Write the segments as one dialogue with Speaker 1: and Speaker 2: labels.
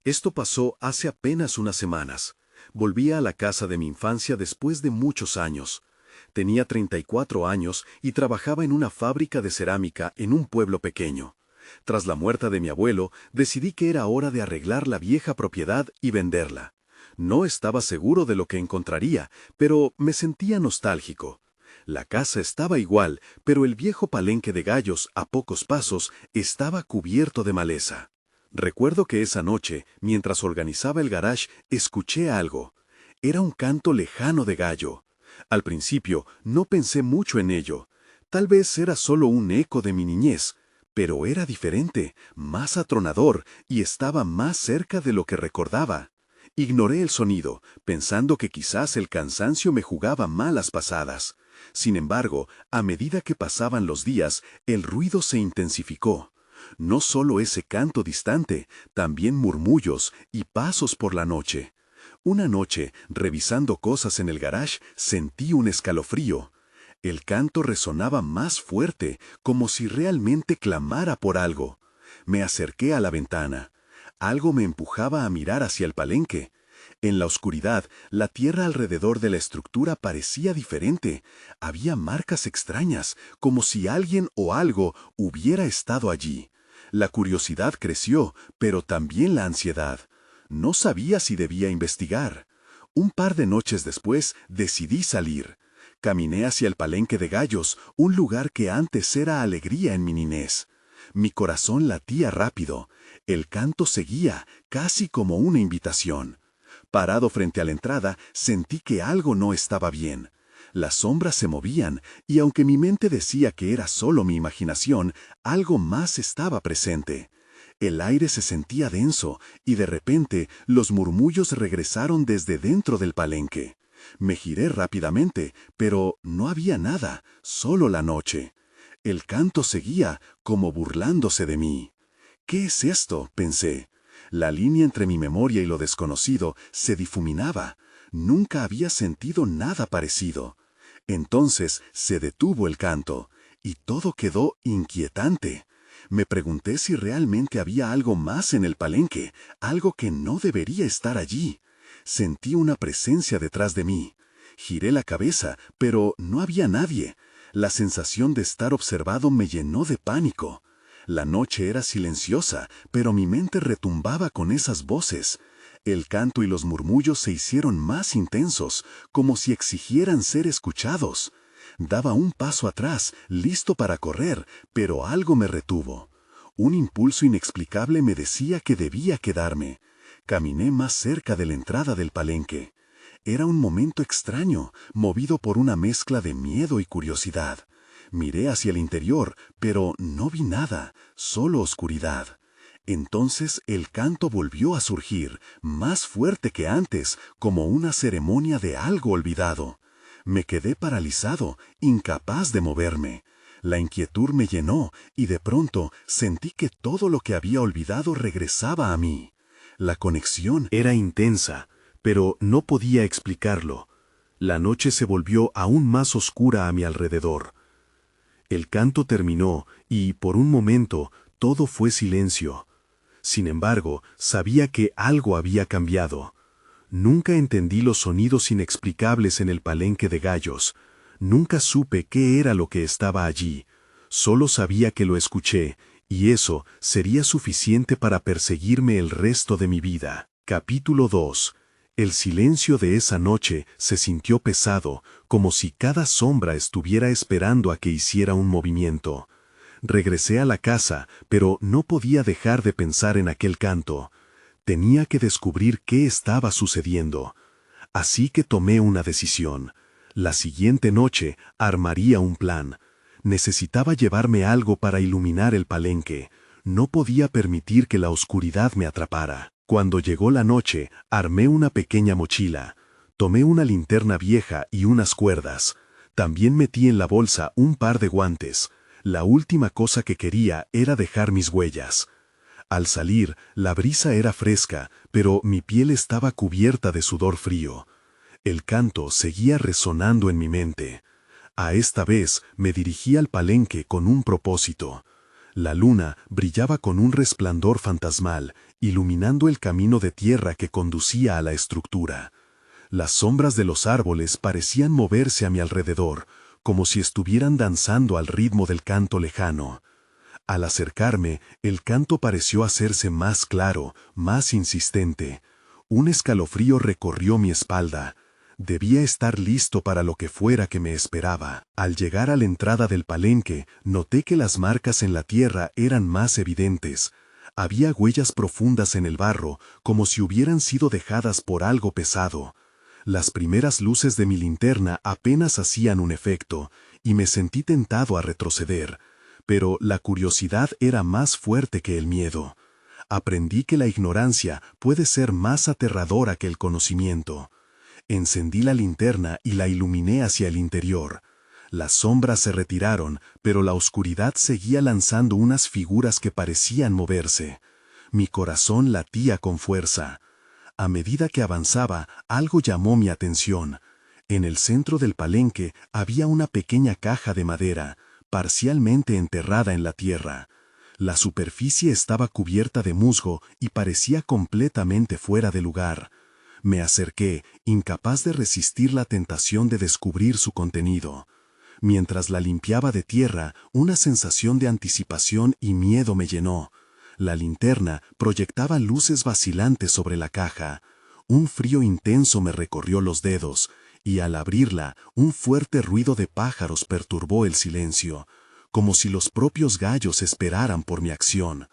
Speaker 1: Esto pasó hace apenas unas semanas. Volvía a la casa de mi infancia después de muchos años. Tenía 34 años y trabajaba en una fábrica de cerámica en un pueblo pequeño. Tras la muerte de mi abuelo, decidí que era hora de arreglar la vieja propiedad y venderla. No estaba seguro de lo que encontraría, pero me sentía nostálgico. La casa estaba igual, pero el viejo palenque de gallos, a pocos pasos, estaba cubierto de maleza. Recuerdo que esa noche, mientras organizaba el garage, escuché algo. Era un canto lejano de gallo. Al principio no pensé mucho en ello. Tal vez era solo un eco de mi niñez, pero era diferente, más atronador y estaba más cerca de lo que recordaba. Ignoré el sonido, pensando que quizás el cansancio me jugaba malas pasadas. Sin embargo, a medida que pasaban los días, el ruido se intensificó. No solo ese canto distante, también murmullos y pasos por la noche. Una noche, revisando cosas en el garage, sentí un escalofrío. El canto resonaba más fuerte, como si realmente clamara por algo. Me acerqué a la ventana. Algo me empujaba a mirar hacia el palenque. En la oscuridad, la tierra alrededor de la estructura parecía diferente. Había marcas extrañas, como si alguien o algo hubiera estado allí. La curiosidad creció, pero también la ansiedad. No sabía si debía investigar. Un par de noches después, decidí salir. Caminé hacia el palenque de gallos, un lugar que antes era alegría en mi niñez. Mi corazón latía rápido. El canto seguía, casi como una invitación. Parado frente a la entrada, sentí que algo no estaba bien. Las sombras se movían, y aunque mi mente decía que era solo mi imaginación, algo más estaba presente. El aire se sentía denso, y de repente los murmullos regresaron desde dentro del palenque. Me giré rápidamente, pero no había nada, solo la noche. El canto seguía, como burlándose de mí. ¿Qué es esto?, pensé. La línea entre mi memoria y lo desconocido se difuminaba. Nunca había sentido nada parecido. Entonces se detuvo el canto, y todo quedó inquietante. Me pregunté si realmente había algo más en el palenque, algo que no debería estar allí. Sentí una presencia detrás de mí. Giré la cabeza, pero no había nadie. La sensación de estar observado me llenó de pánico. La noche era silenciosa, pero mi mente retumbaba con esas voces. El canto y los murmullos se hicieron más intensos, como si exigieran ser escuchados. Daba un paso atrás, listo para correr, pero algo me retuvo. Un impulso inexplicable me decía que debía quedarme. Caminé más cerca de la entrada del palenque. Era un momento extraño, movido por una mezcla de miedo y curiosidad. Miré hacia el interior, pero no vi nada, solo oscuridad. Entonces el canto volvió a surgir, más fuerte que antes, como una ceremonia de algo olvidado. Me quedé paralizado, incapaz de moverme. La inquietud me llenó, y de pronto sentí que todo lo que había olvidado regresaba a mí. La conexión era intensa, pero no podía explicarlo. La noche se volvió aún más oscura a mi alrededor. El canto terminó y, por un momento, todo fue silencio. Sin embargo, sabía que algo había cambiado. Nunca entendí los sonidos inexplicables en el palenque de gallos. Nunca supe qué era lo que estaba allí. Solo sabía que lo escuché, y eso sería suficiente para perseguirme el resto de mi vida. Capítulo 2. El silencio de esa noche se sintió pesado, como si cada sombra estuviera esperando a que hiciera un movimiento. Regresé a la casa, pero no podía dejar de pensar en aquel canto. Tenía que descubrir qué estaba sucediendo. Así que tomé una decisión. La siguiente noche armaría un plan. Necesitaba llevarme algo para iluminar el palenque. No podía permitir que la oscuridad me atrapara. Cuando llegó la noche, armé una pequeña mochila. Tomé una linterna vieja y unas cuerdas. También metí en la bolsa un par de guantes. La última cosa que quería era dejar mis huellas. Al salir, la brisa era fresca, pero mi piel estaba cubierta de sudor frío. El canto seguía resonando en mi mente. A esta vez me dirigí al palenque con un propósito. La luna brillaba con un resplandor fantasmal, iluminando el camino de tierra que conducía a la estructura. Las sombras de los árboles parecían moverse a mi alrededor, como si estuvieran danzando al ritmo del canto lejano. Al acercarme, el canto pareció hacerse más claro, más insistente. Un escalofrío recorrió mi espalda. Debía estar listo para lo que fuera que me esperaba. Al llegar a la entrada del palenque, noté que las marcas en la tierra eran más evidentes. Había huellas profundas en el barro, como si hubieran sido dejadas por algo pesado. Las primeras luces de mi linterna apenas hacían un efecto, y me sentí tentado a retroceder. Pero la curiosidad era más fuerte que el miedo. Aprendí que la ignorancia puede ser más aterradora que el conocimiento. Encendí la linterna y la iluminé hacia el interior. Las sombras se retiraron, pero la oscuridad seguía lanzando unas figuras que parecían moverse. Mi corazón latía con fuerza. A medida que avanzaba, algo llamó mi atención. En el centro del palenque había una pequeña caja de madera, parcialmente enterrada en la tierra. La superficie estaba cubierta de musgo y parecía completamente fuera de lugar. Me acerqué, incapaz de resistir la tentación de descubrir su contenido. Mientras la limpiaba de tierra, una sensación de anticipación y miedo me llenó. La linterna proyectaba luces vacilantes sobre la caja. Un frío intenso me recorrió los dedos, y al abrirla, un fuerte ruido de pájaros perturbó el silencio, como si los propios gallos esperaran por mi acción.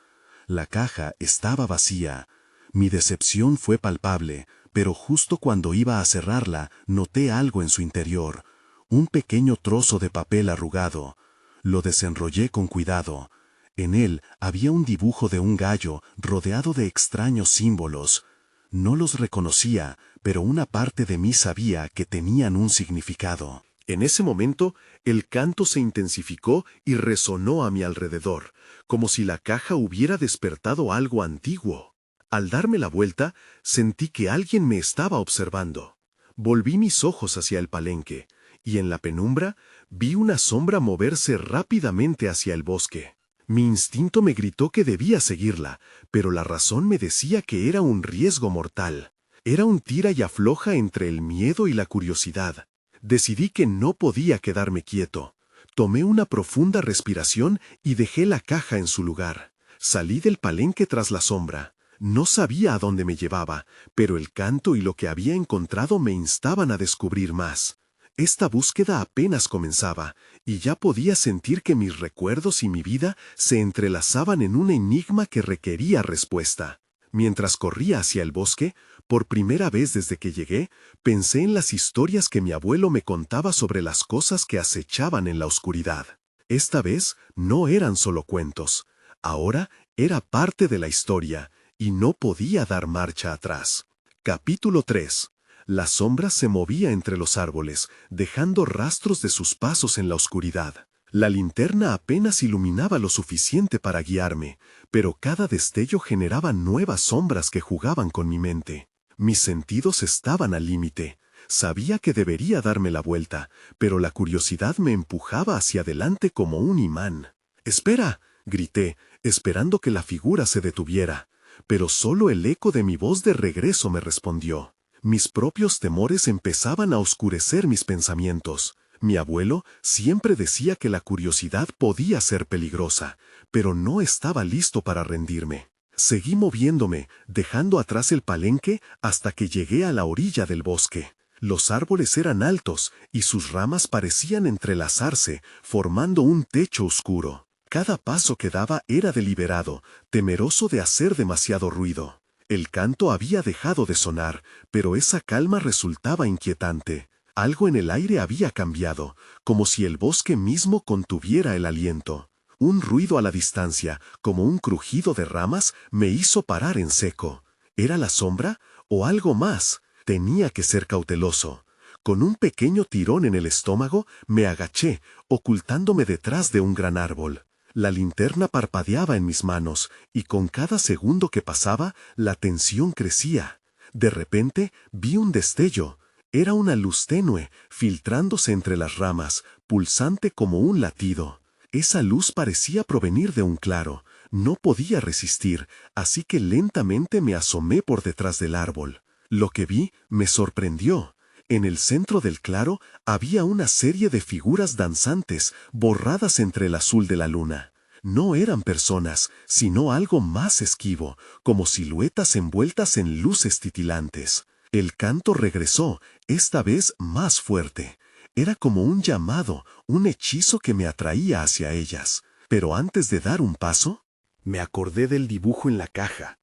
Speaker 1: La caja estaba vacía. Mi decepción fue palpable, pero justo cuando iba a cerrarla, noté algo en su interior. Un pequeño trozo de papel arrugado. Lo desenrollé con cuidado. En él había un dibujo de un gallo rodeado de extraños símbolos. No los reconocía, pero una parte de mí sabía que tenían un significado. En ese momento, el canto se intensificó y resonó a mi alrededor, como si la caja hubiera despertado algo antiguo. Al darme la vuelta, sentí que alguien me estaba observando. Volví mis ojos hacia el palenque, y en la penumbra vi una sombra moverse rápidamente hacia el bosque. Mi instinto me gritó que debía seguirla, pero la razón me decía que era un riesgo mortal. Era un tira y afloja entre el miedo y la curiosidad. Decidí que no podía quedarme quieto. Tomé una profunda respiración y dejé la caja en su lugar. Salí del palenque tras la sombra. No sabía a dónde me llevaba, pero el canto y lo que había encontrado me instaban a descubrir más. Esta búsqueda apenas comenzaba, y ya podía sentir que mis recuerdos y mi vida se entrelazaban en un enigma que requería respuesta. Mientras corría hacia el bosque, por primera vez desde que llegué, pensé en las historias que mi abuelo me contaba sobre las cosas que acechaban en la oscuridad. Esta vez no eran solo cuentos. Ahora era parte de la historia, y no podía dar marcha atrás. Capítulo 3. La sombra se movía entre los árboles, dejando rastros de sus pasos en la oscuridad. La linterna apenas iluminaba lo suficiente para guiarme, pero cada destello generaba nuevas sombras que jugaban con mi mente. Mis sentidos estaban al límite. Sabía que debería darme la vuelta, pero la curiosidad me empujaba hacia adelante como un imán. «¡Espera!», grité, esperando que la figura se detuviera. Pero solo el eco de mi voz de regreso me respondió. Mis propios temores empezaban a oscurecer mis pensamientos. Mi abuelo siempre decía que la curiosidad podía ser peligrosa, pero no estaba listo para rendirme. Seguí moviéndome, dejando atrás el palenque hasta que llegué a la orilla del bosque. Los árboles eran altos y sus ramas parecían entrelazarse, formando un techo oscuro. Cada paso que daba era deliberado, temeroso de hacer demasiado ruido. El canto había dejado de sonar, pero esa calma resultaba inquietante. Algo en el aire había cambiado, como si el bosque mismo contuviera el aliento. Un ruido a la distancia, como un crujido de ramas, me hizo parar en seco. ¿Era la sombra o algo más? Tenía que ser cauteloso. Con un pequeño tirón en el estómago, me agaché, ocultándome detrás de un gran árbol. La linterna parpadeaba en mis manos, y con cada segundo que pasaba, la tensión crecía. De repente, vi un destello. Era una luz tenue, filtrándose entre las ramas, pulsante como un latido. Esa luz parecía provenir de un claro. No podía resistir, así que lentamente me asomé por detrás del árbol. Lo que vi me sorprendió. En el centro del claro había una serie de figuras danzantes borradas entre el azul de la luna. No eran personas, sino algo más esquivo, como siluetas envueltas en luces titilantes. El canto regresó, esta vez más fuerte. Era como un llamado, un hechizo que me atraía hacia ellas. Pero antes de dar un paso, me acordé del dibujo en la caja.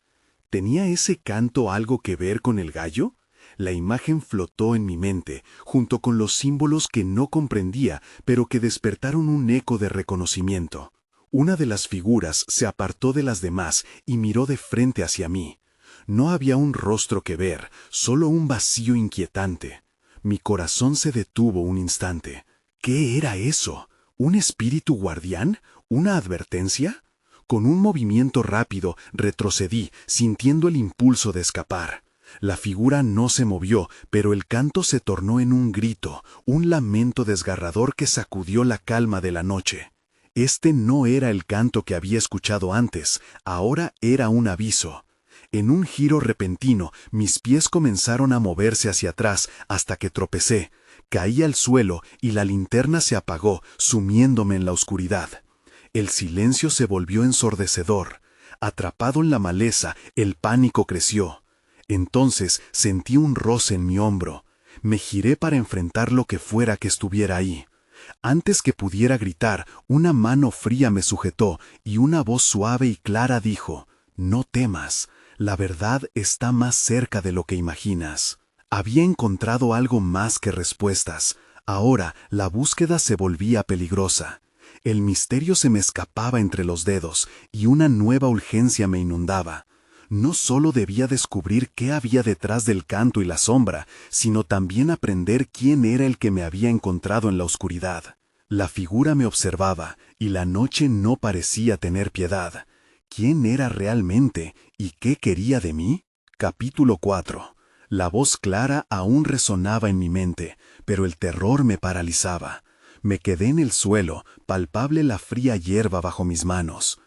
Speaker 1: ¿Tenía ese canto algo que ver con el gallo? La imagen flotó en mi mente, junto con los símbolos que no comprendía, pero que despertaron un eco de reconocimiento. Una de las figuras se apartó de las demás y miró de frente hacia mí. No había un rostro que ver, solo un vacío inquietante. Mi corazón se detuvo un instante. ¿Qué era eso? ¿Un espíritu guardián? ¿Una advertencia? Con un movimiento rápido retrocedí, sintiendo el impulso de escapar. La figura no se movió, pero el canto se tornó en un grito, un lamento desgarrador que sacudió la calma de la noche. Este no era el canto que había escuchado antes, ahora era un aviso. En un giro repentino, mis pies comenzaron a moverse hacia atrás hasta que tropecé. Caí al suelo y la linterna se apagó, sumiéndome en la oscuridad. El silencio se volvió ensordecedor. Atrapado en la maleza, el pánico creció. Entonces sentí un roce en mi hombro. Me giré para enfrentar lo que fuera que estuviera ahí. Antes que pudiera gritar, una mano fría me sujetó y una voz suave y clara dijo: «No temas, la verdad está más cerca de lo que imaginas». Había encontrado algo más que respuestas. Ahora la búsqueda se volvía peligrosa. El misterio se me escapaba entre los dedos y una nueva urgencia me inundaba. No solo debía descubrir qué había detrás del canto y la sombra, sino también aprender quién era el que me había encontrado en la oscuridad. La figura me observaba y la noche no parecía tener piedad. ¿Quién era realmente y qué quería de mí? Capítulo 4. La voz clara aún resonaba en mi mente, pero el terror me paralizaba. Me quedé en el suelo, palpable la fría hierba bajo mis manos.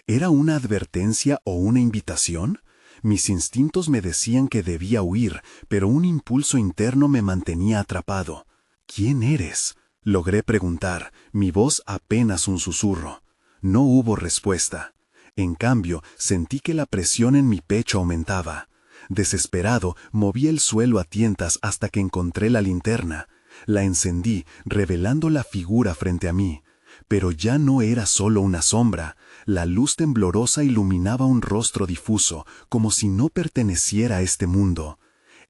Speaker 1: ¿Era una advertencia o una invitación? Mis instintos me decían que debía huir, pero un impulso interno me mantenía atrapado. ¿Quién eres?, logré preguntar, mi voz apenas un susurro. No hubo respuesta. En cambio, sentí que la presión en mi pecho aumentaba. Desesperado, moví el suelo a tientas hasta que encontré la linterna. La encendí, revelando la figura frente a mí. Pero ya no era solo una sombra. La luz temblorosa iluminaba un rostro difuso, como si no perteneciera a este mundo.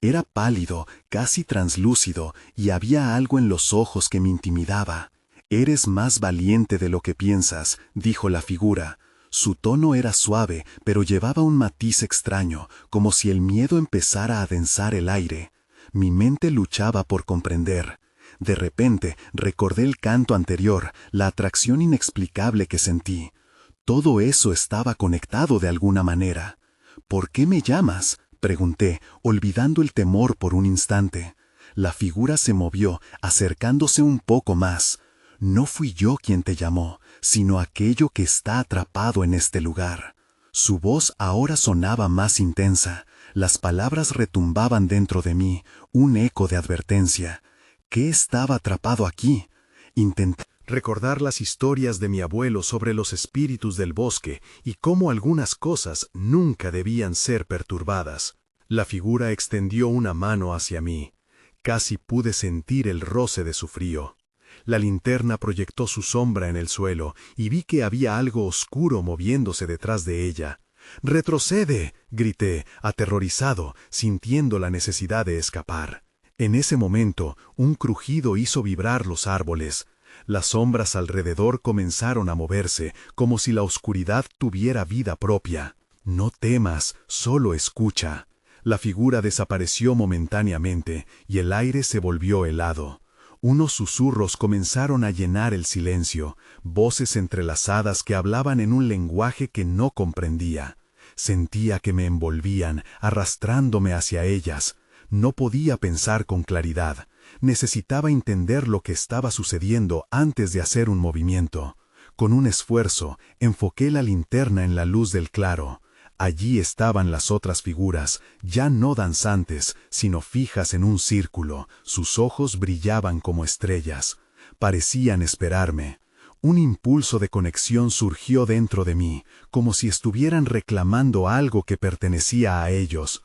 Speaker 1: Era pálido, casi translúcido, y había algo en los ojos que me intimidaba. «Eres más valiente de lo que piensas», dijo la figura. Su tono era suave, pero llevaba un matiz extraño, como si el miedo empezara a adensar el aire. Mi mente luchaba por comprender. De repente recordé el canto anterior, la atracción inexplicable que sentí. Todo eso estaba conectado de alguna manera. «¿Por qué me llamas?», pregunté, olvidando el temor por un instante. La figura se movió, acercándose un poco más. «No fui yo quien te llamó, sino aquello que está atrapado en este lugar». Su voz ahora sonaba más intensa. Las palabras retumbaban dentro de mí, un eco de advertencia. ¿Qué estaba atrapado aquí? Intenté recordar las historias de mi abuelo sobre los espíritus del bosque y cómo algunas cosas nunca debían ser perturbadas. La figura extendió una mano hacia mí. Casi pude sentir el roce de su frío. La linterna proyectó su sombra en el suelo y vi que había algo oscuro moviéndose detrás de ella. «¡Retrocede!», grité, aterrorizado, sintiendo la necesidad de escapar. En ese momento, un crujido hizo vibrar los árboles. Las sombras alrededor comenzaron a moverse, como si la oscuridad tuviera vida propia. «No temas, solo escucha». La figura desapareció momentáneamente y el aire se volvió helado. Unos susurros comenzaron a llenar el silencio, voces entrelazadas que hablaban en un lenguaje que no comprendía. Sentía que me envolvían, arrastrándome hacia ellas. No podía pensar con claridad. Necesitaba entender lo que estaba sucediendo antes de hacer un movimiento. Con un esfuerzo, enfoqué la linterna en la luz del claro. Allí estaban las otras figuras, ya no danzantes, sino fijas en un círculo. Sus ojos brillaban como estrellas. Parecían esperarme. Un impulso de conexión surgió dentro de mí, como si estuvieran reclamando algo que pertenecía a ellos.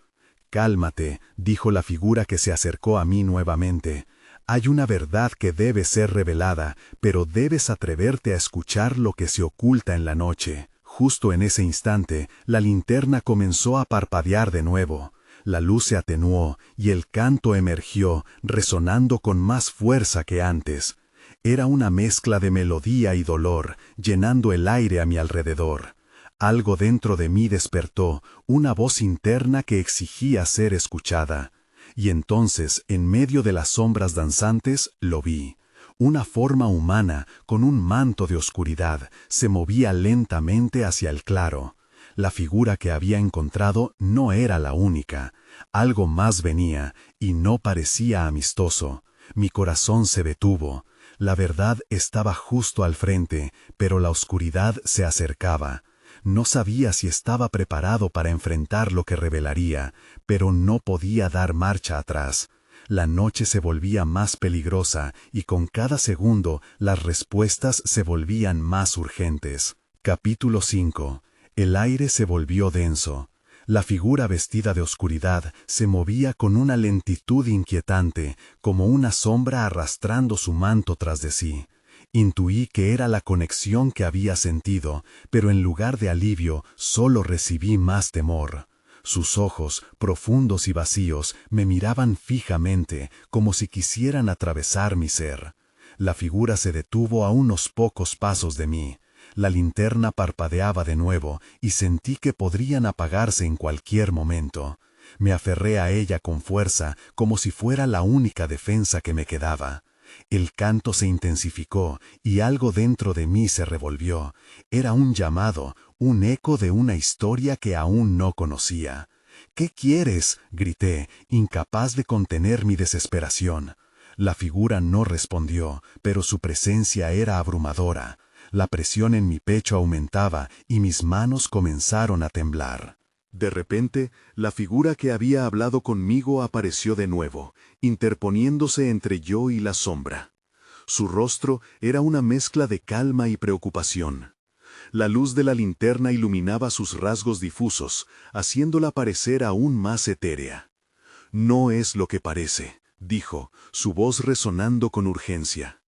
Speaker 1: «Cálmate», dijo la figura que se acercó a mí nuevamente. «Hay una verdad que debe ser revelada, pero debes atreverte a escuchar lo que se oculta en la noche». Justo en ese instante, la linterna comenzó a parpadear de nuevo. La luz se atenuó y el canto emergió, resonando con más fuerza que antes. Era una mezcla de melodía y dolor, llenando el aire a mi alrededor. Algo dentro de mí despertó, una voz interna que exigía ser escuchada. Y entonces, en medio de las sombras danzantes, lo vi. Una forma humana, con un manto de oscuridad, se movía lentamente hacia el claro. La figura que había encontrado no era la única. Algo más venía, y no parecía amistoso. Mi corazón se detuvo. La verdad estaba justo al frente, pero la oscuridad se acercaba. No sabía si estaba preparado para enfrentar lo que revelaría, pero no podía dar marcha atrás. La noche se volvía más peligrosa y con cada segundo las respuestas se volvían más urgentes. Capítulo 5. El aire se volvió denso. La figura vestida de oscuridad se movía con una lentitud inquietante, como una sombra arrastrando su manto tras de sí. Intuí que era la conexión que había sentido, pero en lugar de alivio, solo recibí más temor. Sus ojos, profundos y vacíos, me miraban fijamente, como si quisieran atravesar mi ser. La figura se detuvo a unos pocos pasos de mí. La linterna parpadeaba de nuevo y sentí que podrían apagarse en cualquier momento. Me aferré a ella con fuerza, como si fuera la única defensa que me quedaba. El canto se intensificó y algo dentro de mí se revolvió. Era un llamado, un eco de una historia que aún no conocía. «¿Qué quieres?», grité, incapaz de contener mi desesperación. La figura no respondió, pero su presencia era abrumadora. La presión en mi pecho aumentaba y mis manos comenzaron a temblar. De repente, la figura que había hablado conmigo apareció de nuevo, interponiéndose entre yo y la sombra. Su rostro era una mezcla de calma y preocupación. La luz de la linterna iluminaba sus rasgos difusos, haciéndola parecer aún más etérea. «No es lo que parece», dijo, su voz resonando con urgencia.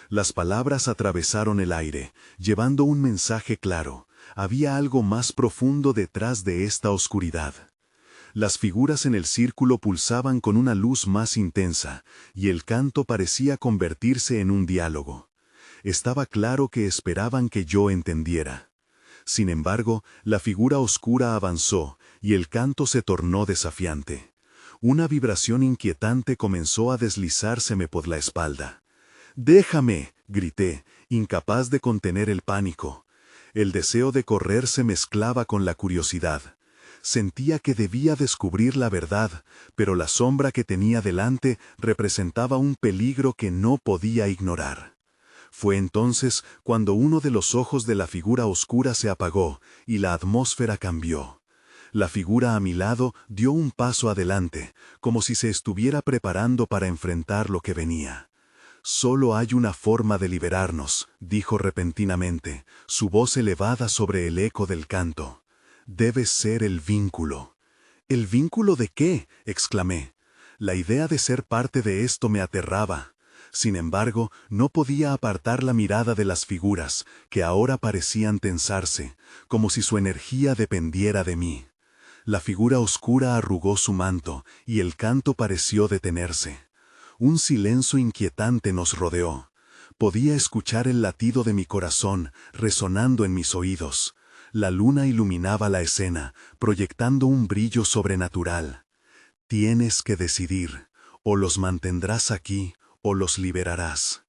Speaker 1: Las palabras atravesaron el aire, llevando un mensaje claro. Había algo más profundo detrás de esta oscuridad. Las figuras en el círculo pulsaban con una luz más intensa, y el canto parecía convertirse en un diálogo. Estaba claro que esperaban que yo entendiera. Sin embargo, la figura oscura avanzó, y el canto se tornó desafiante. Una vibración inquietante comenzó a deslizárseme por la espalda. «¡Déjame!», grité, incapaz de contener el pánico. El deseo de correr se mezclaba con la curiosidad. Sentía que debía descubrir la verdad, pero la sombra que tenía delante representaba un peligro que no podía ignorar. Fue entonces cuando uno de los ojos de la figura oscura se apagó y la atmósfera cambió. La figura a mi lado dio un paso adelante, como si se estuviera preparando para enfrentar lo que venía. «Solo hay una forma de liberarnos», dijo repentinamente, su voz elevada sobre el eco del canto. «Debe ser el vínculo». «¿El vínculo de qué?», exclamé. La idea de ser parte de esto me aterraba. Sin embargo, no podía apartar la mirada de las figuras, que ahora parecían tensarse, como si su energía dependiera de mí. La figura oscura arrugó su manto, y el canto pareció detenerse. Un silencio inquietante nos rodeó. Podía escuchar el latido de mi corazón resonando en mis oídos. La luna iluminaba la escena, proyectando un brillo sobrenatural. «Tienes que decidir, o los mantendrás aquí, o los liberarás».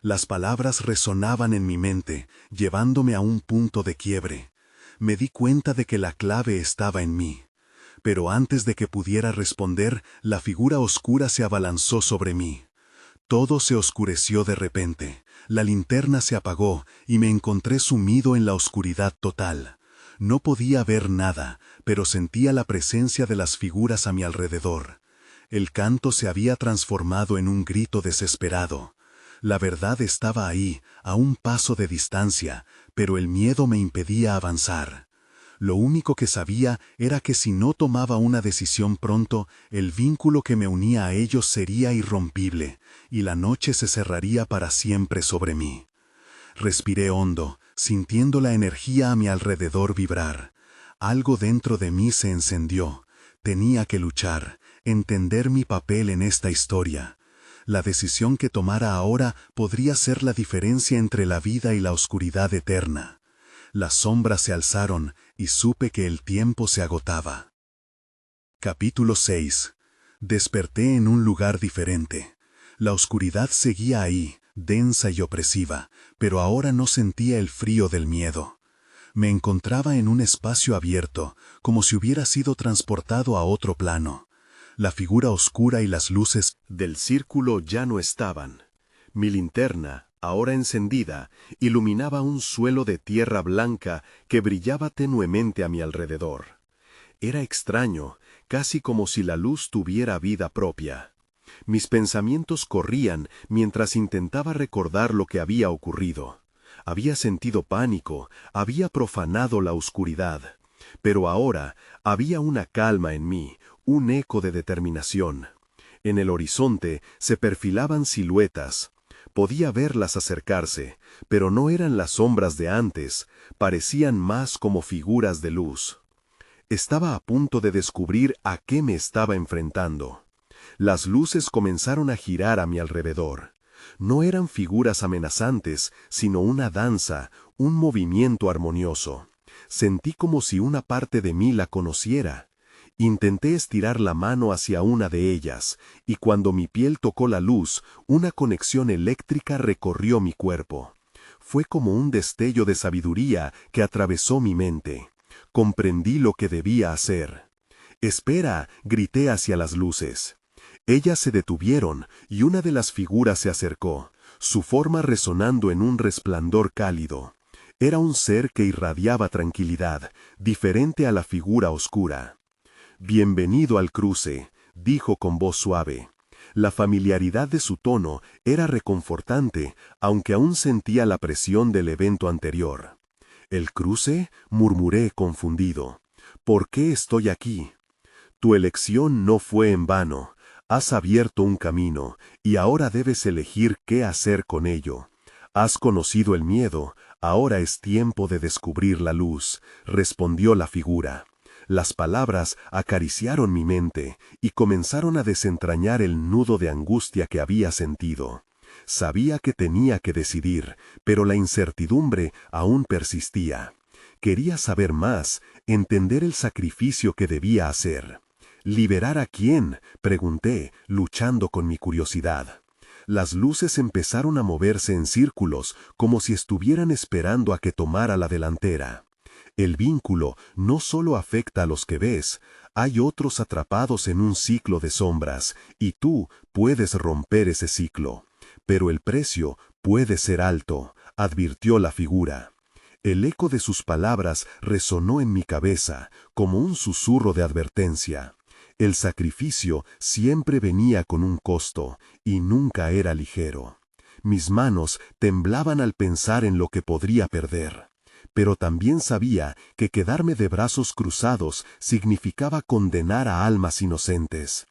Speaker 1: Las palabras resonaban en mi mente, llevándome a un punto de quiebre. Me di cuenta de que la clave estaba en mí. Pero antes de que pudiera responder, la figura oscura se abalanzó sobre mí. Todo se oscureció de repente, la linterna se apagó y me encontré sumido en la oscuridad total. No podía ver nada, pero sentía la presencia de las figuras a mi alrededor. El canto se había transformado en un grito desesperado. La verdad estaba ahí, a un paso de distancia, pero el miedo me impedía avanzar. Lo único que sabía era que si no tomaba una decisión pronto, el vínculo que me unía a ellos sería irrompible, y la noche se cerraría para siempre sobre mí. Respiré hondo, sintiendo la energía a mi alrededor vibrar. Algo dentro de mí se encendió. Tenía que luchar, entender mi papel en esta historia. La decisión que tomara ahora podría ser la diferencia entre la vida y la oscuridad eterna. Las sombras se alzaron y supe que el tiempo se agotaba. Capítulo 6. Desperté en un lugar diferente. La oscuridad seguía ahí, densa y opresiva, pero ahora no sentía el frío del miedo. Me encontraba en un espacio abierto, como si hubiera sido transportado a otro plano. La figura oscura y las luces del círculo ya no estaban. Mi linterna, ahora encendida, iluminaba un suelo de tierra blanca que brillaba tenuemente a mi alrededor. Era extraño, casi como si la luz tuviera vida propia. Mis pensamientos corrían mientras intentaba recordar lo que había ocurrido. Había sentido pánico, había profanado la oscuridad. Pero ahora había una calma en mí, un eco de determinación. En el horizonte se perfilaban siluetas. Podía verlas acercarse, pero no eran las sombras de antes, parecían más como figuras de luz. Estaba a punto de descubrir a qué me estaba enfrentando. Las luces comenzaron a girar a mi alrededor. No eran figuras amenazantes, sino una danza, un movimiento armonioso. Sentí como si una parte de mí la conociera. Intenté estirar la mano hacia una de ellas, y cuando mi piel tocó la luz, una conexión eléctrica recorrió mi cuerpo. Fue como un destello de sabiduría que atravesó mi mente. Comprendí lo que debía hacer. «¡Espera!», grité hacia las luces. Ellas se detuvieron, y una de las figuras se acercó, su forma resonando en un resplandor cálido. Era un ser que irradiaba tranquilidad, diferente a la figura oscura. «Bienvenido al cruce», dijo con voz suave. La familiaridad de su tono era reconfortante, aunque aún sentía la presión del evento anterior. «¿El cruce?», murmuré confundido. «¿Por qué estoy aquí?» «Tu elección no fue en vano. Has abierto un camino, y ahora debes elegir qué hacer con ello. Has conocido el miedo, ahora es tiempo de descubrir la luz», respondió la figura. Las palabras acariciaron mi mente y comenzaron a desentrañar el nudo de angustia que había sentido. Sabía que tenía que decidir, pero la incertidumbre aún persistía. Quería saber más, entender el sacrificio que debía hacer. «¿Liberar a quién?», pregunté, luchando con mi curiosidad. Las luces empezaron a moverse en círculos, como si estuvieran esperando a que tomara la delantera. «El vínculo no solo afecta a los que ves, hay otros atrapados en un ciclo de sombras, y tú puedes romper ese ciclo. Pero el precio puede ser alto», advirtió la figura. El eco de sus palabras resonó en mi cabeza, como un susurro de advertencia. El sacrificio siempre venía con un costo, y nunca era ligero. Mis manos temblaban al pensar en lo que podría perder. Pero también sabía que quedarme de brazos cruzados significaba condenar a almas inocentes.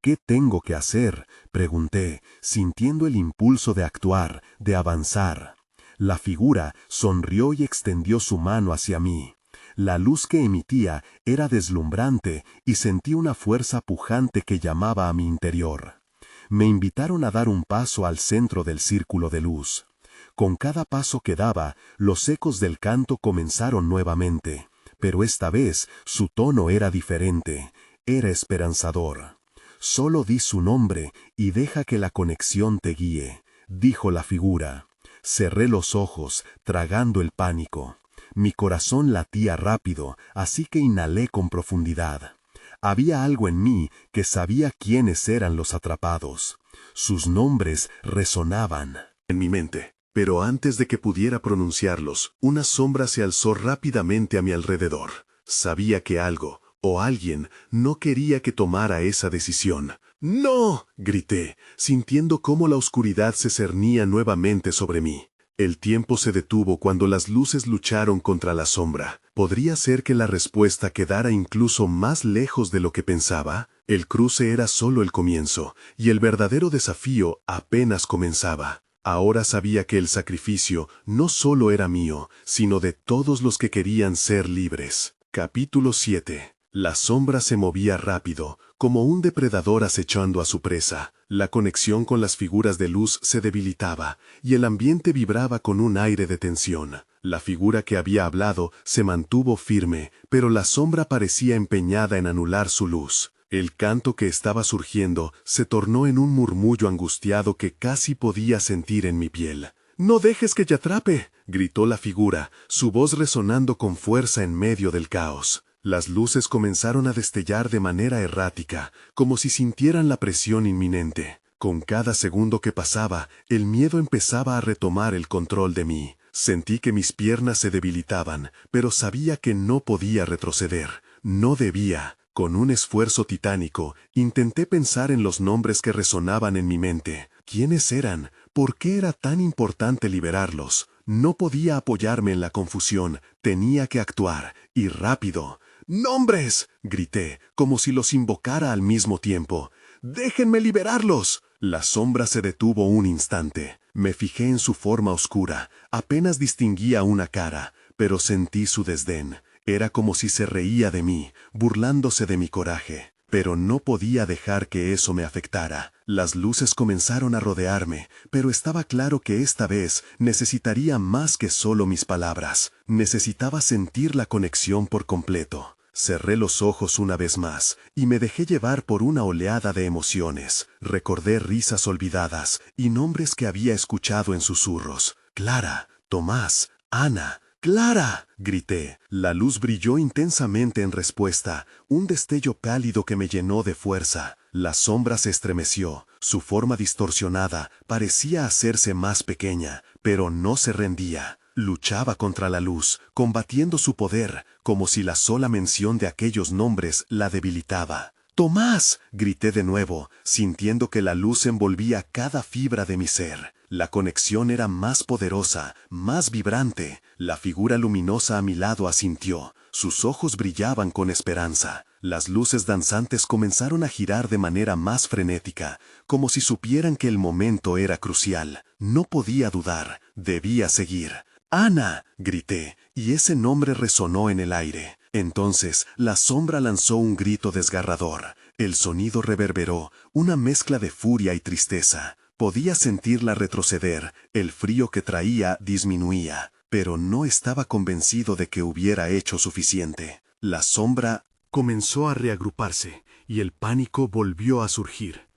Speaker 1: «¿Qué tengo que hacer?», pregunté, sintiendo el impulso de actuar, de avanzar. La figura sonrió y extendió su mano hacia mí. La luz que emitía era deslumbrante y sentí una fuerza pujante que llamaba a mi interior. Me invitaron a dar un paso al centro del círculo de luz. Con cada paso que daba, los ecos del canto comenzaron nuevamente, pero esta vez su tono era diferente, era esperanzador. «Solo di su nombre y deja que la conexión te guíe», dijo la figura. Cerré los ojos, tragando el pánico. Mi corazón latía rápido, así que inhalé con profundidad. Había algo en mí que sabía quiénes eran los atrapados. Sus nombres resonaban en mi mente. Pero antes de que pudiera pronunciarlos, una sombra se alzó rápidamente a mi alrededor. Sabía que algo, o alguien, no quería que tomara esa decisión. ¡No!, grité, sintiendo cómo la oscuridad se cernía nuevamente sobre mí. El tiempo se detuvo cuando las luces lucharon contra la sombra. ¿Podría ser que la respuesta quedara incluso más lejos de lo que pensaba? El cruce era solo el comienzo, y el verdadero desafío apenas comenzaba. Ahora sabía que el sacrificio no solo era mío, sino de todos los que querían ser libres. Capítulo 7. La sombra se movía rápido, como un depredador acechando a su presa. La conexión con las figuras de luz se debilitaba, y el ambiente vibraba con un aire de tensión. La figura que había hablado se mantuvo firme, pero la sombra parecía empeñada en anular su luz. El canto que estaba surgiendo se tornó en un murmullo angustiado que casi podía sentir en mi piel. «¡No dejes que te atrape!», gritó la figura, su voz resonando con fuerza en medio del caos. Las luces comenzaron a destellar de manera errática, como si sintieran la presión inminente. Con cada segundo que pasaba, el miedo empezaba a retomar el control de mí. Sentí que mis piernas se debilitaban, pero sabía que no podía retroceder. No debía. Con un esfuerzo titánico, intenté pensar en los nombres que resonaban en mi mente. ¿Quiénes eran? ¿Por qué era tan importante liberarlos? No podía apoyarme en la confusión, tenía que actuar, y rápido. ¡Nombres!, grité, como si los invocara al mismo tiempo. ¡Déjenme liberarlos! La sombra se detuvo un instante. Me fijé en su forma oscura. Apenas distinguía una cara, pero sentí su desdén. Era como si se reía de mí, burlándose de mi coraje. Pero no podía dejar que eso me afectara. Las luces comenzaron a rodearme, pero estaba claro que esta vez necesitaría más que solo mis palabras. Necesitaba sentir la conexión por completo. Cerré los ojos una vez más, y me dejé llevar por una oleada de emociones. Recordé risas olvidadas y nombres que había escuchado en susurros. Clara, Tomás, Ana. ¡Clara!, grité. La luz brilló intensamente en respuesta, un destello pálido que me llenó de fuerza. La sombra se estremeció, su forma distorsionada parecía hacerse más pequeña, pero no se rendía. Luchaba contra la luz, combatiendo su poder, como si la sola mención de aquellos nombres la debilitaba. «¡Tomás!», grité de nuevo, sintiendo que la luz envolvía cada fibra de mi ser. La conexión era más poderosa, más vibrante. La figura luminosa a mi lado asintió. Sus ojos brillaban con esperanza. Las luces danzantes comenzaron a girar de manera más frenética, como si supieran que el momento era crucial. No podía dudar, debía seguir. «¡Ana!», grité, y ese nombre resonó en el aire. Entonces, la sombra lanzó un grito desgarrador. El sonido reverberó, una mezcla de furia y tristeza. Podía sentirla retroceder, el frío que traía disminuía, pero no estaba convencido de que hubiera hecho suficiente. La sombra comenzó a reagruparse, y el pánico volvió a surgir.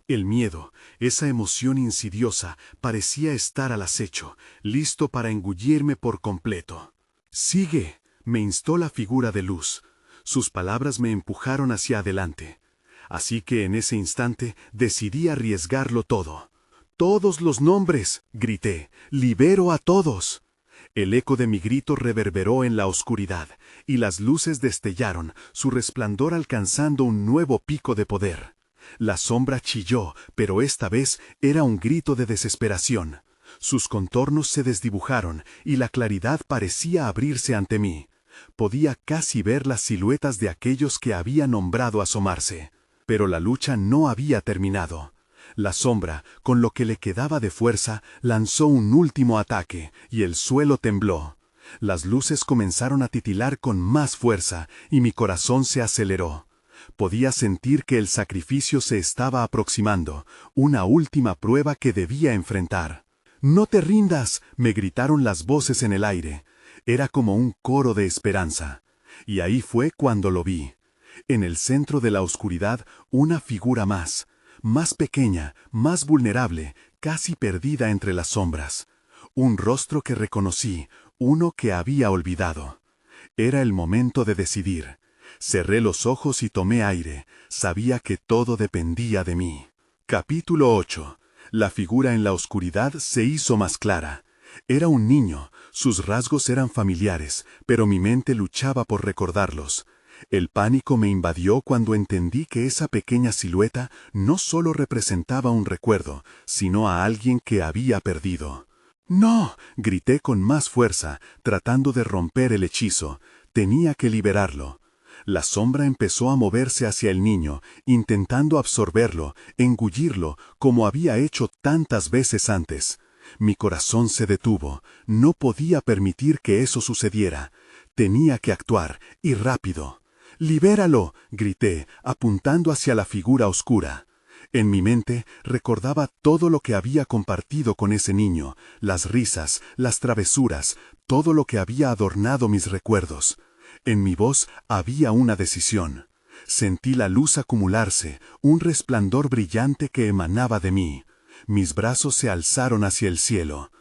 Speaker 1: El miedo, esa emoción insidiosa, parecía estar al acecho, listo para engullirme por completo. «Sigue», me instó la figura de luz. Sus palabras me empujaron hacia adelante. Así que en ese instante decidí arriesgarlo todo. «¡Todos los nombres!», grité. «¡Libero a todos!». El eco de mi grito reverberó en la oscuridad, y las luces destellaron, su resplandor alcanzando un nuevo pico de poder. La sombra chilló, pero esta vez era un grito de desesperación. Sus contornos se desdibujaron, y la claridad parecía abrirse ante mí. Podía casi ver las siluetas de aquellos que había nombrado asomarse. Pero la lucha no había terminado. La sombra, con lo que le quedaba de fuerza, lanzó un último ataque, y el suelo tembló. Las luces comenzaron a titilar con más fuerza, y mi corazón se aceleró. Podía sentir que el sacrificio se estaba aproximando, una última prueba que debía enfrentar. «¡No te rindas!», me gritaron las voces en el aire. Era como un coro de esperanza. Y ahí fue cuando lo vi. En el centro de la oscuridad, una figura más pequeña, más vulnerable, casi perdida entre las sombras. Un rostro que reconocí, uno que había olvidado. Era el momento de decidir. Cerré los ojos y tomé aire. Sabía que todo dependía de mí. Capítulo 8. La figura en la oscuridad se hizo más clara. Era un niño, sus rasgos eran familiares, pero mi mente luchaba por recordarlos. El pánico me invadió cuando entendí que esa pequeña silueta no solo representaba un recuerdo, sino a alguien que había perdido. ¡No! Grité con más fuerza, tratando de romper el hechizo. Tenía que liberarlo. La sombra empezó a moverse hacia el niño, intentando absorberlo, engullirlo, como había hecho tantas veces antes. Mi corazón se detuvo. No podía permitir que eso sucediera. Tenía que actuar, y rápido. ¡Libéralo!, grité, apuntando hacia la figura oscura. En mi mente recordaba todo lo que había compartido con ese niño, las risas, las travesuras, todo lo que había adornado mis recuerdos. En mi voz había una decisión. Sentí la luz acumularse, un resplandor brillante que emanaba de mí. Mis brazos se alzaron hacia el cielo.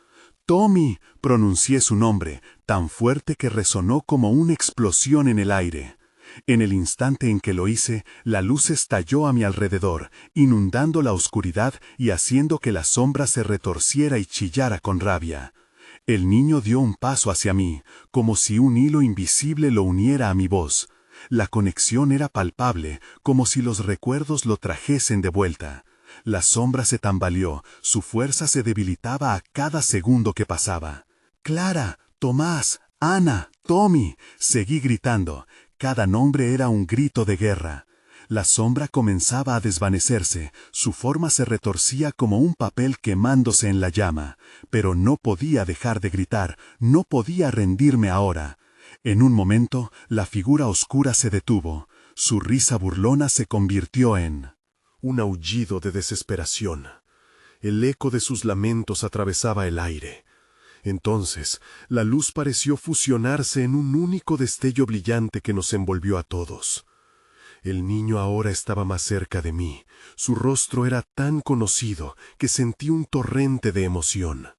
Speaker 1: «Tommy», pronuncié su nombre, tan fuerte que resonó como una explosión en el aire. En el instante en que lo hice, la luz estalló a mi alrededor, inundando la oscuridad y haciendo que la sombra se retorciera y chillara con rabia. El niño dio un paso hacia mí, como si un hilo invisible lo uniera a mi voz. La conexión era palpable, como si los recuerdos lo trajesen de vuelta. La sombra se tambaleó, su fuerza se debilitaba a cada segundo que pasaba. «Clara, Tomás, Ana, Tommy», seguí gritando. Cada nombre era un grito de guerra. La sombra comenzaba a desvanecerse, su forma se retorcía como un papel quemándose en la llama, pero no podía dejar de gritar, no podía rendirme ahora. En un momento, la figura oscura se detuvo, su risa burlona se convirtió en un aullido de desesperación. El eco de sus lamentos atravesaba el aire. Entonces, la luz pareció fusionarse en un único destello brillante que nos envolvió a todos. El niño ahora estaba más cerca de mí. Su rostro era tan conocido que sentí un torrente de emoción.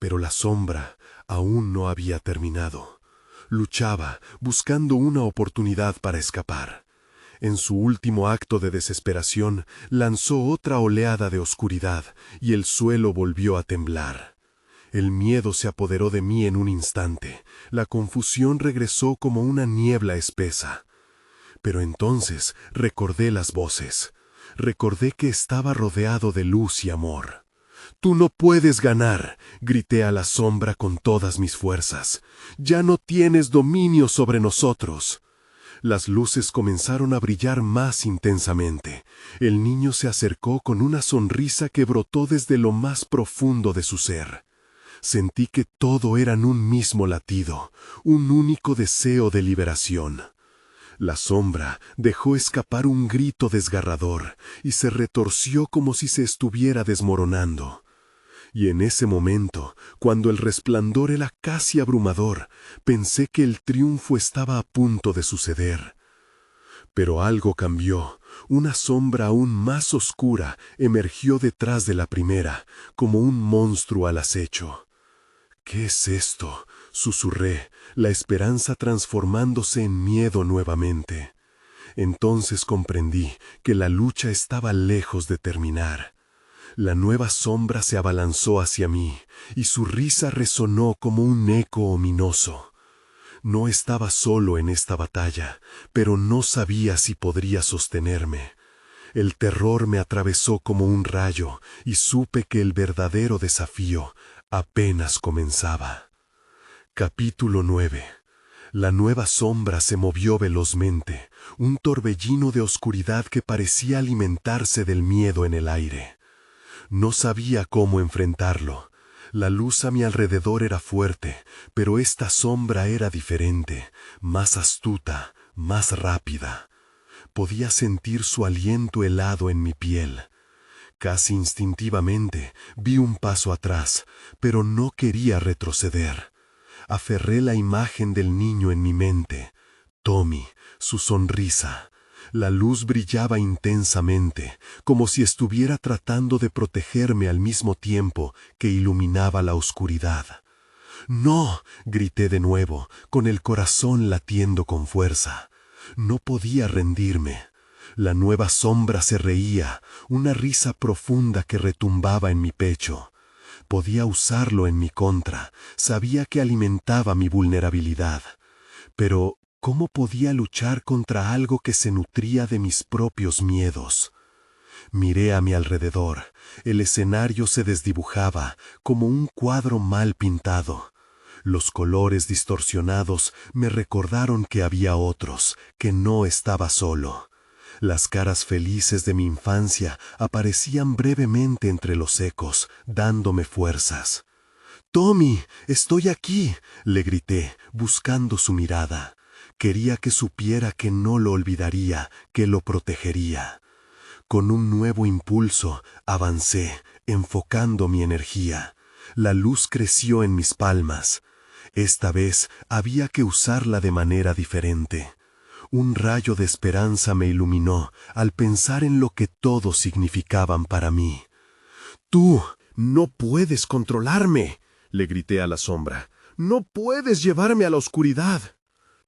Speaker 1: Pero la sombra aún no había terminado. Luchaba, buscando una oportunidad para escapar. En su último acto de desesperación, lanzó otra oleada de oscuridad, y el suelo volvió a temblar. El miedo se apoderó de mí en un instante. La confusión regresó como una niebla espesa. Pero entonces recordé las voces. Recordé que estaba rodeado de luz y amor. «Tú no puedes ganar», grité a la sombra con todas mis fuerzas. «Ya no tienes dominio sobre nosotros». Las luces comenzaron a brillar más intensamente. El niño se acercó con una sonrisa que brotó desde lo más profundo de su ser. Sentí que todo eran un mismo latido, un único deseo de liberación. La sombra dejó escapar un grito desgarrador y se retorció como si se estuviera desmoronando. Y en ese momento, cuando el resplandor era casi abrumador, pensé que el triunfo estaba a punto de suceder. Pero algo cambió. Una sombra aún más oscura emergió detrás de la primera, como un monstruo al acecho. «¿Qué es esto?», susurré, la esperanza transformándose en miedo nuevamente. Entonces comprendí que la lucha estaba lejos de terminar. La nueva sombra se abalanzó hacia mí, y su risa resonó como un eco ominoso. No estaba solo en esta batalla, pero no sabía si podría sostenerme. El terror me atravesó como un rayo, y supe que el verdadero desafío apenas comenzaba. Capítulo 9. La nueva sombra se movió velozmente, un torbellino de oscuridad que parecía alimentarse del miedo en el aire. No sabía cómo enfrentarlo. La luz a mi alrededor era fuerte, pero esta sombra era diferente, más astuta, más rápida. Podía sentir su aliento helado en mi piel. Casi instintivamente vi un paso atrás, pero no quería retroceder. Aferré la imagen del niño en mi mente. Tommy, su sonrisa. La luz brillaba intensamente, como si estuviera tratando de protegerme al mismo tiempo que iluminaba la oscuridad. «¡No!», grité de nuevo, con el corazón latiendo con fuerza. No podía rendirme. La nueva sombra se reía, una risa profunda que retumbaba en mi pecho. Podía usarlo en mi contra, sabía que alimentaba mi vulnerabilidad. Pero, ¿cómo podía luchar contra algo que se nutría de mis propios miedos? Miré a mi alrededor. El escenario se desdibujaba, como un cuadro mal pintado. Los colores distorsionados me recordaron que había otros, que no estaba solo. Las caras felices de mi infancia aparecían brevemente entre los ecos, dándome fuerzas. «Tommy, estoy aquí», le grité, buscando su mirada. Quería que supiera que no lo olvidaría, que lo protegería. Con un nuevo impulso, avancé, enfocando mi energía. La luz creció en mis palmas. Esta vez había que usarla de manera diferente. Un rayo de esperanza me iluminó al pensar en lo que todos significaban para mí. «Tú no puedes controlarme», le grité a la sombra. «No puedes llevarme a la oscuridad».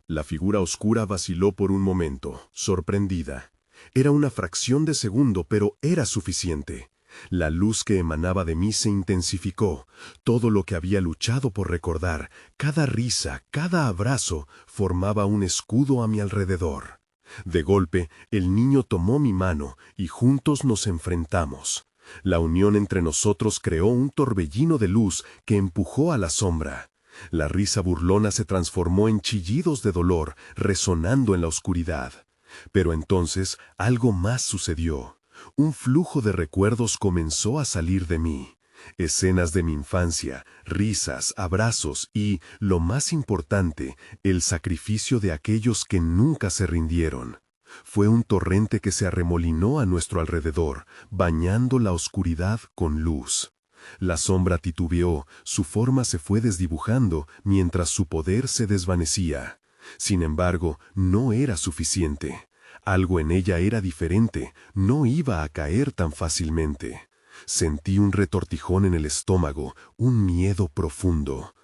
Speaker 1: La figura oscura vaciló por un momento, sorprendida. Era una fracción de segundo, pero era suficiente. La luz que emanaba de mí se intensificó. Todo lo que había luchado por recordar, cada risa, cada abrazo, formaba un escudo a mi alrededor. De golpe, el niño tomó mi mano y juntos nos enfrentamos. La unión entre nosotros creó un torbellino de luz que empujó a la sombra. La risa burlona se transformó en chillidos de dolor, resonando en la oscuridad. Pero entonces algo más sucedió. Un flujo de recuerdos comenzó a salir de mí. Escenas de mi infancia, risas, abrazos y, lo más importante, el sacrificio de aquellos que nunca se rindieron. Fue un torrente que se arremolinó a nuestro alrededor, bañando la oscuridad con luz. La sombra titubeó, su forma se fue desdibujando mientras su poder se desvanecía. Sin embargo, no era suficiente. Algo en ella era diferente, no iba a caer tan fácilmente. Sentí un retortijón en el estómago, un miedo profundo.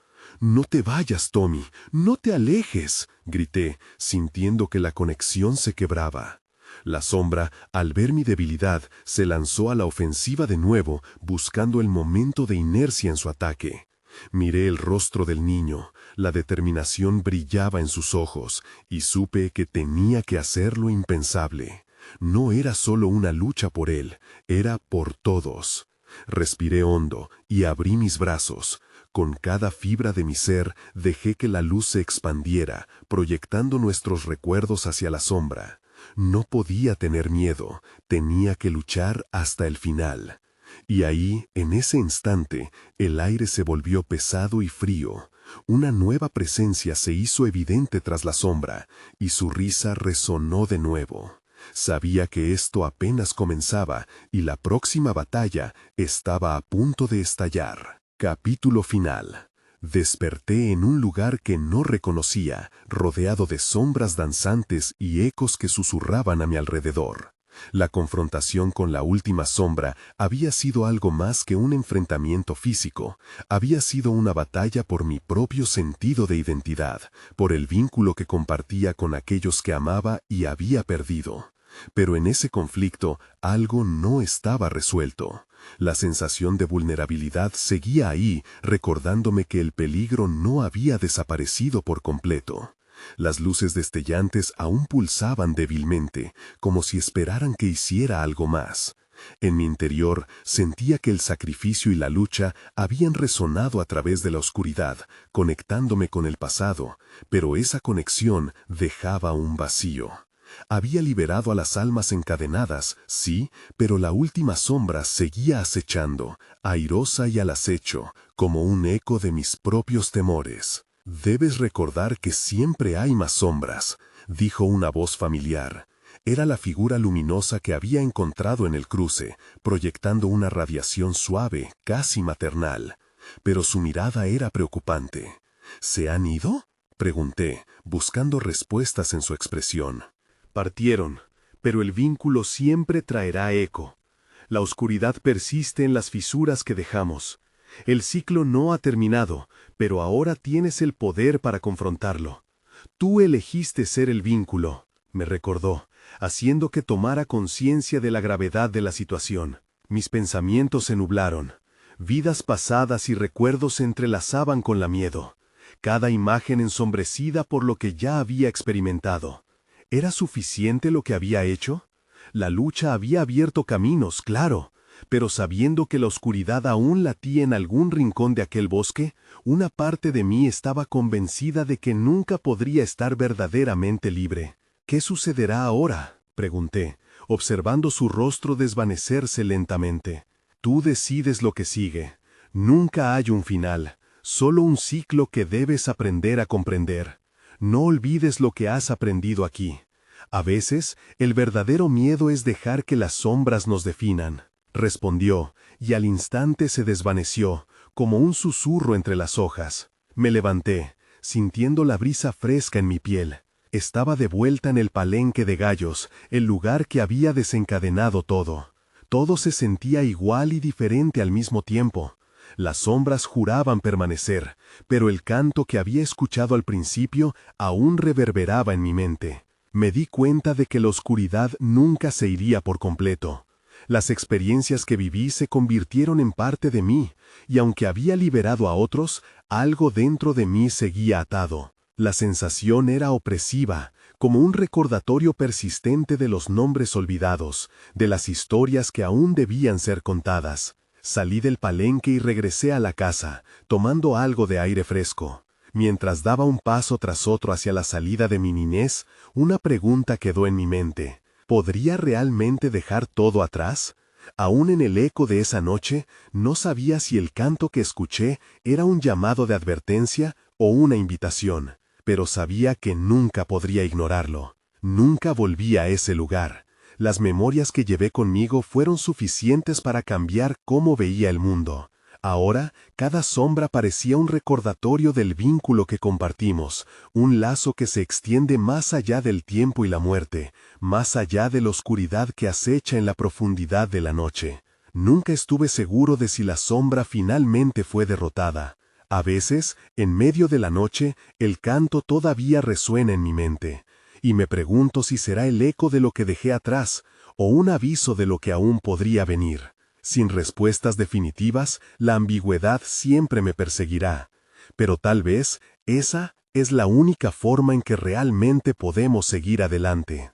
Speaker 1: «No te vayas, Tommy, no te alejes», grité, sintiendo que la conexión se quebraba. La sombra, al ver mi debilidad, se lanzó a la ofensiva de nuevo, buscando el momento de inercia en su ataque. Miré el rostro del niño, la determinación brillaba en sus ojos, y supe que tenía que hacer lo impensable. No era solo una lucha por él, era por todos. Respiré hondo y abrí mis brazos. Con cada fibra de mi ser dejé que la luz se expandiera, proyectando nuestros recuerdos hacia la sombra. No podía tener miedo, tenía que luchar hasta el final. Y ahí, en ese instante, el aire se volvió pesado y frío. Una nueva presencia se hizo evidente tras la sombra, y su risa resonó de nuevo. Sabía que esto apenas comenzaba, y la próxima batalla estaba a punto de estallar. Capítulo final. Desperté en un lugar que no reconocía, rodeado de sombras danzantes y ecos que susurraban a mi alrededor. La confrontación con la última sombra había sido algo más que un enfrentamiento físico, había sido una batalla por mi propio sentido de identidad, por el vínculo que compartía con aquellos que amaba y había perdido. Pero en ese conflicto algo no estaba resuelto. La sensación de vulnerabilidad seguía ahí, recordándome que el peligro no había desaparecido por completo. Las luces destellantes aún pulsaban débilmente, como si esperaran que hiciera algo más. En mi interior sentía que el sacrificio y la lucha habían resonado a través de la oscuridad, conectándome con el pasado, pero esa conexión dejaba un vacío. Había liberado a las almas encadenadas, sí, pero la última sombra seguía acechando, airosa y al acecho, como un eco de mis propios temores. «Debes recordar que siempre hay más sombras», dijo una voz familiar. Era la figura luminosa que había encontrado en el cruce, proyectando una radiación suave, casi maternal. Pero su mirada era preocupante. «¿Se han ido?», pregunté, buscando respuestas en su expresión. «Partieron, pero el vínculo siempre traerá eco. La oscuridad persiste en las fisuras que dejamos. El ciclo no ha terminado, pero ahora tienes el poder para confrontarlo. Tú elegiste ser el vínculo», me recordó, haciendo que tomara conciencia de la gravedad de la situación. Mis pensamientos se nublaron. Vidas pasadas y recuerdos se entrelazaban con la miedo, cada imagen ensombrecida por lo que ya había experimentado. ¿Era suficiente lo que había hecho? La lucha había abierto caminos, claro, pero sabiendo que la oscuridad aún latía en algún rincón de aquel bosque, una parte de mí estaba convencida de que nunca podría estar verdaderamente libre. ¿Qué sucederá ahora?, pregunté, observando su rostro desvanecerse lentamente. Tú decides lo que sigue. Nunca hay un final, solo un ciclo que debes aprender a comprender. No olvides lo que has aprendido aquí. A veces, el verdadero miedo es dejar que las sombras nos definan, respondió, y al instante se desvaneció, como un susurro entre las hojas. Me levanté, sintiendo la brisa fresca en mi piel. Estaba de vuelta en el palenque de gallos, el lugar que había desencadenado todo. Todo se sentía igual y diferente al mismo tiempo. Las sombras juraban permanecer, pero el canto que había escuchado al principio aún reverberaba en mi mente. Me di cuenta de que la oscuridad nunca se iría por completo. Las experiencias que viví se convirtieron en parte de mí, y aunque había liberado a otros, algo dentro de mí seguía atado. La sensación era opresiva, como un recordatorio persistente de los nombres olvidados, de las historias que aún debían ser contadas. Salí del palenque y regresé a la casa, tomando algo de aire fresco. Mientras daba un paso tras otro hacia la salida de mi niñez, una pregunta quedó en mi mente. ¿Podría realmente dejar todo atrás? Aún en el eco de esa noche, no sabía si el canto que escuché era un llamado de advertencia o una invitación, pero sabía que nunca podría ignorarlo. Nunca volví a ese lugar. Las memorias que llevé conmigo fueron suficientes para cambiar cómo veía el mundo. Ahora, cada sombra parecía un recordatorio del vínculo que compartimos, un lazo que se extiende más allá del tiempo y la muerte, más allá de la oscuridad que acecha en la profundidad de la noche. Nunca estuve seguro de si la sombra finalmente fue derrotada. A veces, en medio de la noche, el canto todavía resuena en mi mente, y me pregunto si será el eco de lo que dejé atrás, o un aviso de lo que aún podría venir. Sin respuestas definitivas, la ambigüedad siempre me perseguirá, pero tal vez esa es la única forma en que realmente podemos seguir adelante.